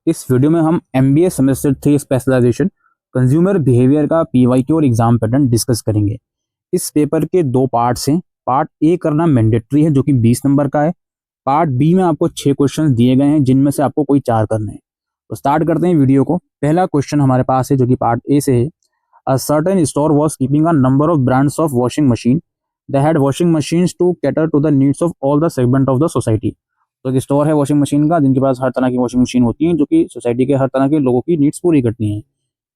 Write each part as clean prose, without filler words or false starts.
इस वीडियो में हम MBA semester 3 specialization consumer behaviour का PYQ और एग्जाम पैटर्न डिस्कस करेंगे। इस पेपर के दो पार्ट्स हैं। पार्ट ए करना मैंडेटरी है जो कि 20 नंबर का है। पार्ट बी में आपको 6 क्वेश्चन दिए गए हैं जिनमें से आपको कोई 4 करने हैं। तो स्टार्ट करते हैं वीडियो को। पहला क्वेश्चन हमारे पास है जो कि पार्ट ए से है। A certain store was keeping a number of brands of washing machine. They had washing machines to cater to the needs of all the segment of the society. तो एक store है washing machine का जिनके पास हर तरह की washing machine होती है जो कि सोसाइटी के हर तरह के लोगों की नीड्स पूरी करती हैं।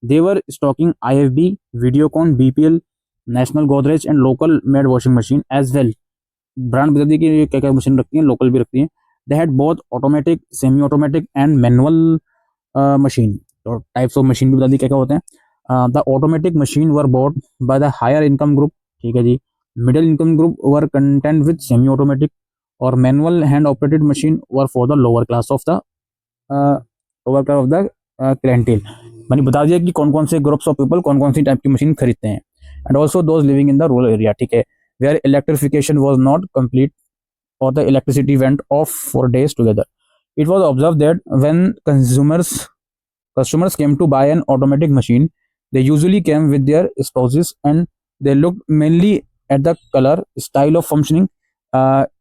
They were stocking IFB, Videocon, BPL, National Godrej and local made washing machine as well. Brand बता दी कि क्या क्या मशीन रखती हैं, लोकल भी रखती हैं। They had both automatic, semi automatic and manual machine. और टाइप्स ऑफ मशीन भी बता दी क्या क्या होते हैं। The automatic machine were bought by the higher income group, ठीक है जी। Middle income group were content with semi automatic और manual hand operated machine were for the lower class of the clientele. मैंने बता दिया कि कौन कौन से ग्रुप्स ऑफ पीपल कौन कौन सी टाइप की मशीन खरीदते हैं। And also those living in the rural area, ठीक है, where electrification was not complete or the electricity went off for days together. It was observed that when customers came to buy an automatic machine, they usually came with their spouses and they looked mainly at the color, style of functioning,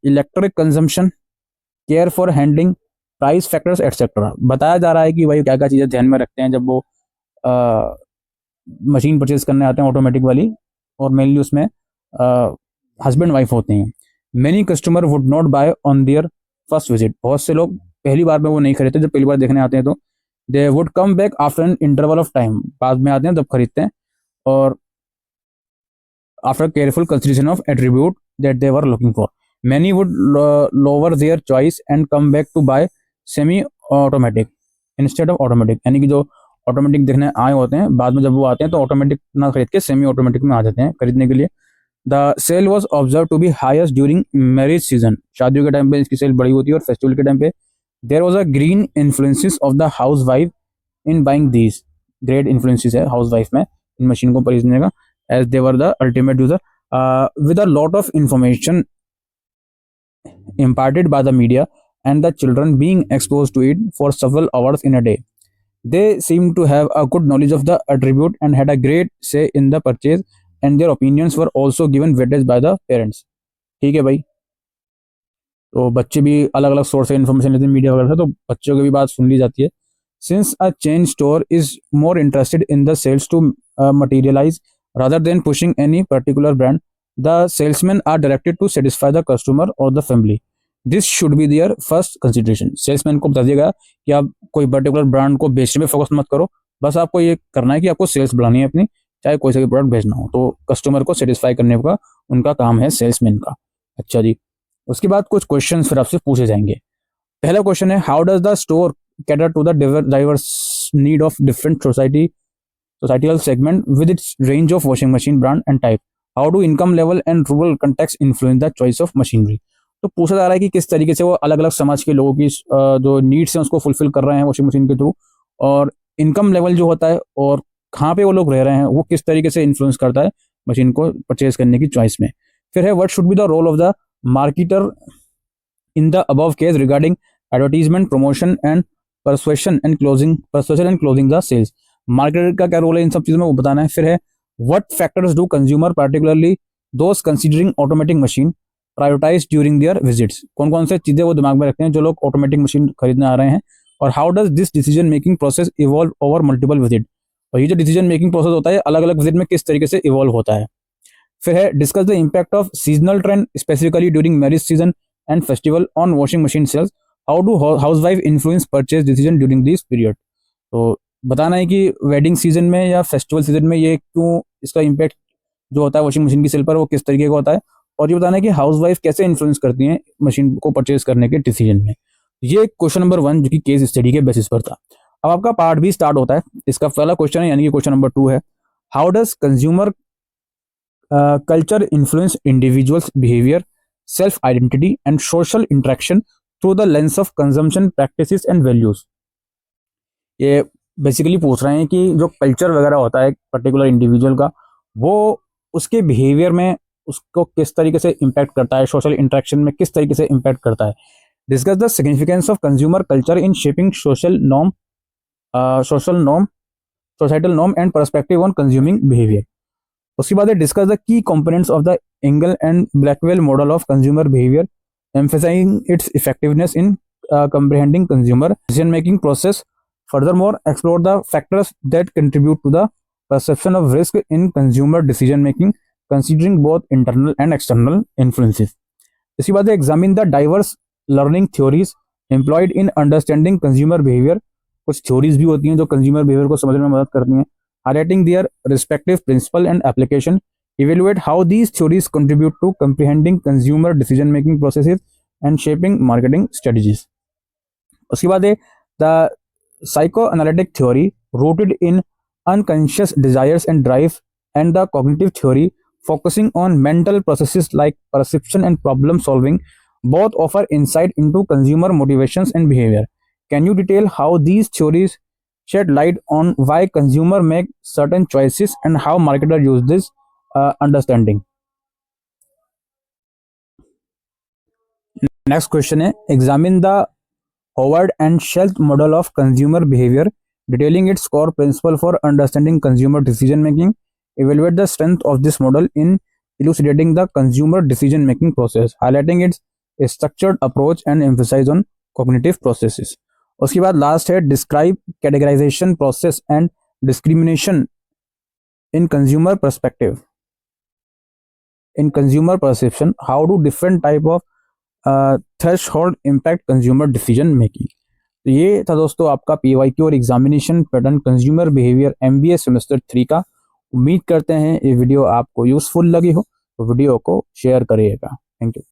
electric consumption, care for handling, price factors etcetera. बताया जा रहा है कि भाई क्या क्या चीज़ें ध्यान में रखते हैं जब वो मशीन परचेज करने आते हैं ऑटोमेटिक वाली, और मेनली उसमें हस्बैंड वाइफ होते हैं। Many customer would not buy on their first visit. बहुत से लोग पहली बार में वो नहीं खरीदते, जब पहली बार देखने आते हैं तो they would come back after an interval of time, बाद में आते हैं तब खरीदते हैं। और after careful consideration of attribute that they were looking for, many would lower their choice and come back to buy semi automatic instead of automatic. यानी कि जो ऑटोमेटिक देखने आए होते हैं बाद में जब वो आते हैं तो ऑटोमेटिक ना खरीद के सेमी ऑटोमेटिक में आ जाते हैं खरीदने के लिए। The sale was observe to be highest during marriage season. शादियों के टाइम पे इसकी सेल बड़ी होती है और फेस्टिवल के टाइम पे there was a great influences of the house wife in buying these. Great influences है हाउस वाइफ में इन मशीन को खरीदने का, as they were the ultimate user with a lot of information imparted by the media and the children being exposed to it for several hours in a day. They seemed to have a good knowledge of the attribute and had a great say in the purchase, and their opinions were also given weightage by the parents. ठीक है भाई, तो बच्चे भी अलग अलग source से information लेते हैं मीडिया वगैरह से, तो बच्चों की भी बात सुन ली जाती है। Since a chain store is more interested in the sales to materialize rather than pushing any particular brand, the salesmen are directed to satisfy the customer or the family. This should be their first consideration. Salesman को बता दिया गया कि आप कोई particular brand को बेचने में फोकस मत करो, बस आपको ये करना है कि आपको सेल्स बढ़ानी है अपनी, चाहे कोई सा भी प्रोडक्ट बेचना हो। तो कस्टमर को सेटिस्फाई करने का उनका काम है सेल्समैन का। अच्छा जी, उसके बाद कुछ क्वेश्चन फिर आपसे पूछे जाएंगे। पहला क्वेश्चन है, how does the store cater to the diverse need of different societal segment with its range of washing machine brand and type? How do income level and rural context influence the choice of machinery? तो पूछा जा रहा है कि किस तरीके से वो अलग अलग समाज के लोगों की जो नीड्स हैं उसको फुलफिल कर रहे हैं वॉशिंग मशीन के थ्रू, और इनकम लेवल जो होता है और कहाँ पे वो लोग रह रहे हैं वो किस तरीके से इन्फ्लुएंस करता है मशीन को परचेज करने की चॉइस में। फिर है, what should be the role of the marketer in the above case regarding advertisement, promotion and persuasion and closing the sales. Marketer का क्या रोल है इन सब चीजों में वो बताना है। फिर है, what factors do consumer particularly those considering automatic machine prioritize during their visits. कौन कौन से चीजें वो दिमाग में रखते हैं जो लोग ऑटोमेटिक मशीन खरीदने आ रहे हैं। और how does this decision making process evolve over multiple visit. और ये जो डिसीजन मेकिंग प्रोसेस होता है अलग अलग विजिट में किस तरीके से इवॉल्व होता है। फिर है, discuss the impact of seasonal trend specifically during marriage season and festival on washing machine sales. How do house wife influence purchase decision during this period. तो बताना है कि वेडिंग सीजन में या फेस्टिवल सीजन में ये क्यों, इसका इम्पैक्ट जो होता है वॉशिंग मशीन की सेल पर वो किस तरीके का होता है। और ये बताना है कि हाउस वाइफ कैसे इन्फ्लुएंस करती हैं मशीन को परचेज करने के डिसीजन में। ये क्वेश्चन नंबर 1 जो कि केस स्टडी के बेसिस पर था। अब आपका पार्ट भी स्टार्ट होता है। इसका पहला क्वेश्चन है यानी कि क्वेश्चन नंबर 2 है, how does consumer culture influence individuals behaviour, self identity and social interaction through the lens of consumption practices and values. ये बेसिकली पूछ रहे हैं कि जो कल्चर वगैरह होता है पर्टिकुलर इंडिविजुअल का, वो उसके बिहेवियर में उसको किस तरीके से इम्पैक्ट करता है, सोशल इंटरेक्शन में किस तरीके से इम्पैक्ट करता है। Discuss the significance of consumer culture in shaping social norm social norm societal norm and perspective on consuming behaviour. उसके बाद discuss the key components of the angle and Blackwell model of consumer behaviour, emphasizing its effectiveness in comprehending consumer decision making process. Furthermore, explore the factors that contribute to the perception of risk in consumer decision making, considering both internal and external influences. इसके बाद examine the diverse learning theories employed in understanding consumer behavior. कुछ theories भी होती हैं जो consumer behavior को समझने में मदद करती हैं, highlighting their respective principle and application. Evaluate how these theories contribute to comprehending consumer decision making processes and shaping marketing strategies. उसके बाद है the psychoanalytic theory rooted in unconscious desires and drive, and the cognitive theory focusing on mental processes like perception and problem solving. Both offer insight into consumer motivations and behavior. Can you detail how these theories shed light on why consumer make certain choices and how marketers use this understanding? Next question है examine the Howard and Schultz model of consumer behavior, detailing its core principle for understanding consumer decision making. Evaluate the strength of this model in elucidating the consumer decision making process, highlighting its structured approach and emphasize on cognitive processes. उसके बाद last है describe categorization process and discrimination in consumer perspective. In consumer perception, how do different type of threshold impact consumer decision making. तो ये था दोस्तों आपका PYQ और examination pattern consumer behaviour MBA semester 3 का। उम्मीद करते हैं ये वीडियो आपको यूजफुल लगी हो, तो वीडियो को शेयर करिएगा। Thank you.